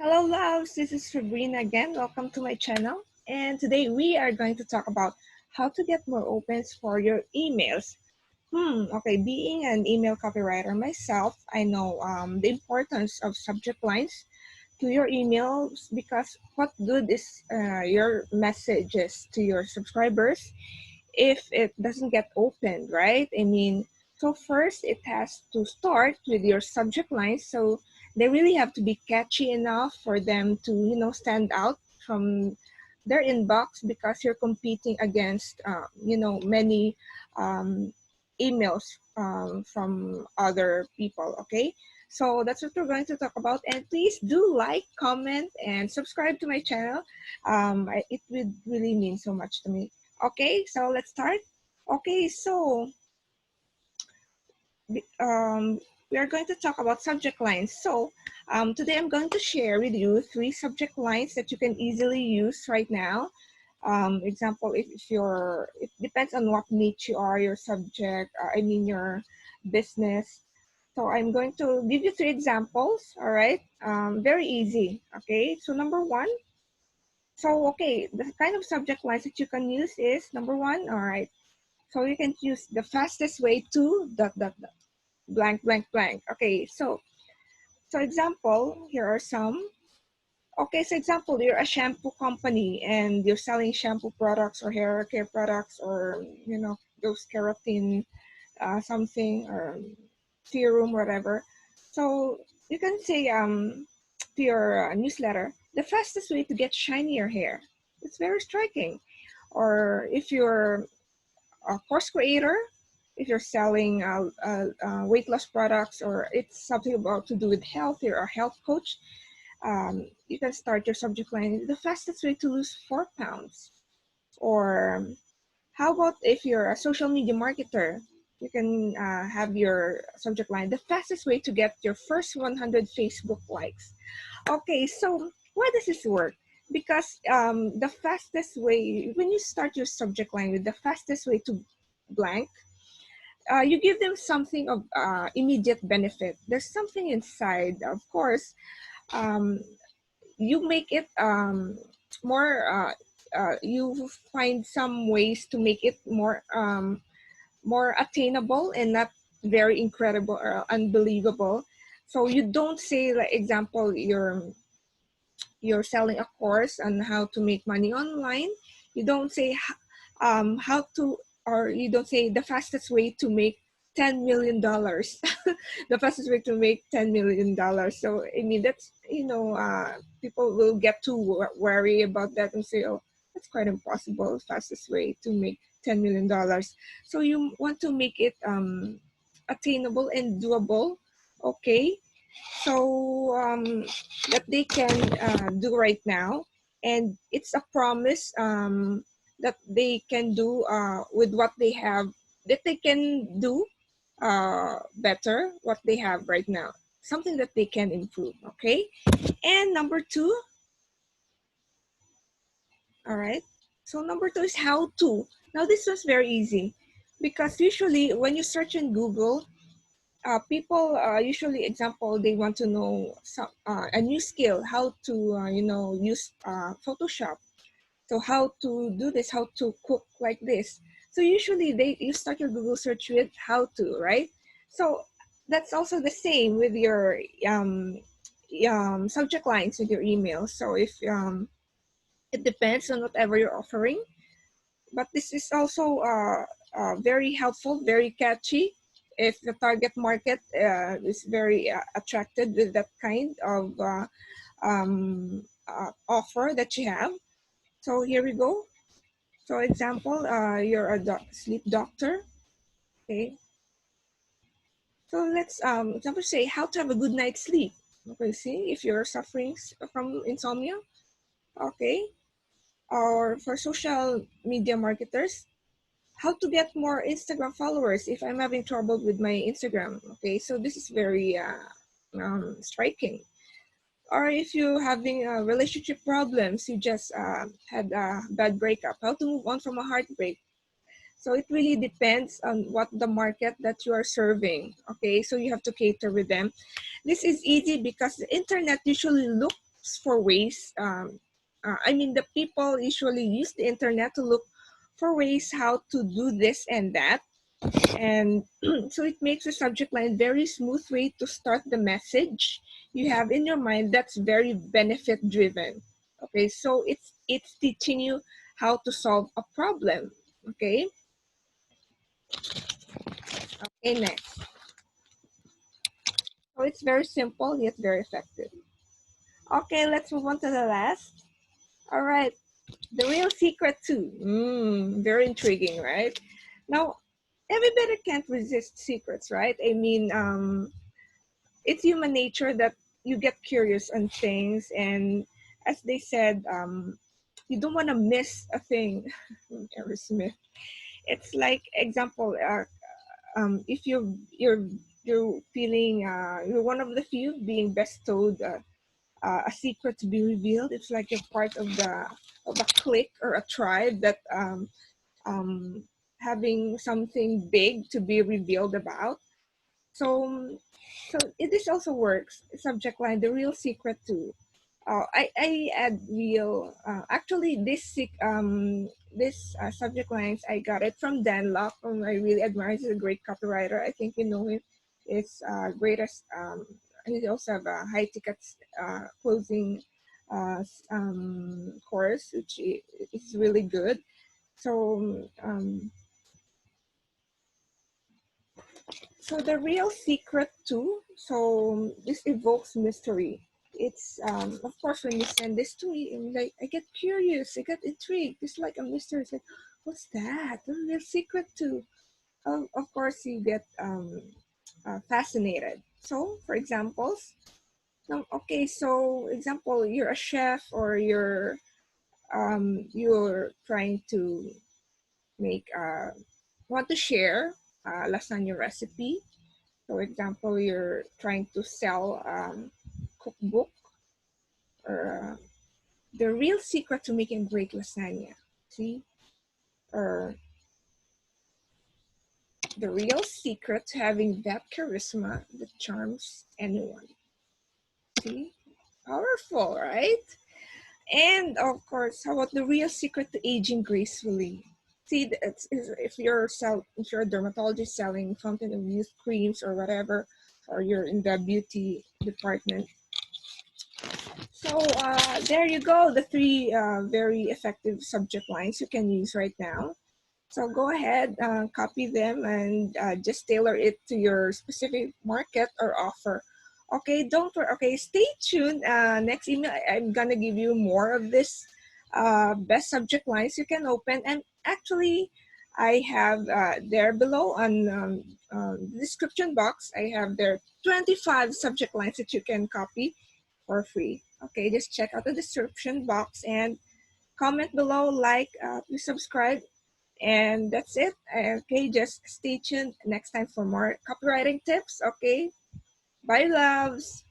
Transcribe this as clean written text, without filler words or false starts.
Hello loves, this is Febrina again. Welcome to my channel. And today we are going to talk about how to get more opens for your emails. Okay, being an email copywriter myself, I know the importance of subject lines to your emails because what good is your messages to your subscribers if it doesn't get opened, right? I mean, so first it has to start with your subject lines. So they really have to be catchy enough for them to, stand out from their inbox because you're competing against, many emails from other people, okay? So that's what we're going to talk about. And please do like, comment, and subscribe to my channel. It would really mean so much to me. Okay, so let's start. Okay, so um, we are going to talk about subject lines. So today I'm going to share with you 3 subject lines that you can easily use right now. Example, if you're, it depends on what niche you are, your subject, your business. So I'm going to give you 3 examples, all right? Very easy, okay? So number 1, so okay, the kind of subject lines that you can use is number 1, all right? So you can use the fastest way to dot dot dot blank blank blank. Okay, so example, here are some. Okay, so example, you're a shampoo company and you're selling shampoo products or hair care products or those keratin something or serum whatever. So you can say to your newsletter, the fastest way to get shinier hair. It's very striking. Or if you're a course creator, if you're selling weight loss products or it's something about to do with health, you're a health coach, you can start your subject line, the fastest way to lose 4 pounds. Or how about if you're a social media marketer, you can have your subject line, the fastest way to get your first 100 Facebook likes. Okay, so why does this work? Because the fastest way, when you start your subject line with the fastest way to blank, you give them something of immediate benefit. There's something inside, of course. Um, you make it more, you find some ways to make it more attainable and not very incredible or unbelievable. So you don't say, like example, you're selling a course on how to make money online. You don't say how to, or you don't say the fastest way to make $10 million, the fastest way to make $10 million. So I mean that's people will get too worry about that and say, oh, that's quite impossible. Fastest way to make $10 million. So you want to make it attainable and doable. Okay, so that they can do right now, and it's a promise that they can do with what they have, that they can do better what they have right now, something that they can improve. Okay, and number 2, all right, so number 2 is how to. Now this was very easy because usually when you search in Google, people usually, example, they want to know a new skill, how to use Photoshop. So how to do this, how to cook like this. So usually you start your Google search with how to, right? So that's also the same with your subject lines with your email. So if it depends on whatever you're offering, but this is also very helpful, very catchy. If the target market is very attracted with that kind of offer that you have. So here we go. So example, you're a sleep doctor. Okay. So let's example say how to have a good night's sleep. Okay, see if you're suffering from insomnia. Okay. Or for social media marketers, how to get more Instagram followers if I'm having trouble with my Instagram. Okay, so this is very striking. Or if you're having relationship problems, you just had a bad breakup, how to move on from a heartbreak. So it really depends on what the market that you are serving. Okay, so you have to cater with them. This is easy because the internet usually look for ways. I mean, the people usually use the internet to look for ways how to do this and that. And so it makes the subject line very smooth way to start the message you have in your mind that's very benefit driven. Okay, so it's teaching you how to solve a problem. Okay, okay, next. So it's very simple yet very effective. Okay, let's move on to the last. All right, the real secret too. Very intriguing, right? Now, everybody can't resist secrets, right? I mean, it's human nature that you get curious on things, and as they said, you don't want to miss a thing. Aerosmith. It's like example, if you're feeling you're one of the few being bestowed a secret to be revealed. It's like you're part of a clique or a tribe that um, having something big to be revealed about. So, so this also works. Subject line, the real secret too. I add real. Actually, this subject lines I got it from Dan Locke, whom I really admire. He's a great copywriter. I think you know him. It's greatest. He also have a high ticket closing course, which is really good. So so the real secret too. So this evokes mystery. It's of course when you send this to me, I'm like I get curious, I get intrigued. It's like a mystery. It's like, what's that? The real secret too. Of course you get fascinated. So for examples, okay, so example, you're a chef or you're trying to make want to share a lasagna recipe. For example, you're trying to sell cookbook or the real secret to making great lasagna. See, or the real secret to having that charisma that charms anyone. See, powerful, right? And of course, how about the real secret to aging gracefully? See, if you're a dermatologist selling fountain of youth creams or whatever, or you're in the beauty department. So there you go, the three very effective subject lines you can use right now. So go ahead, copy them, and just tailor it to your specific market or offer. Okay, don't worry. Okay, stay tuned. Next email, I'm gonna give you more of this best subject lines you can open. And actually, I have there below on the description box, I have there 25 subject lines that you can copy for free. Okay, just check out the description box and comment below, like, please subscribe, and that's it. Okay, just stay tuned next time for more copywriting tips. Okay, bye, loves.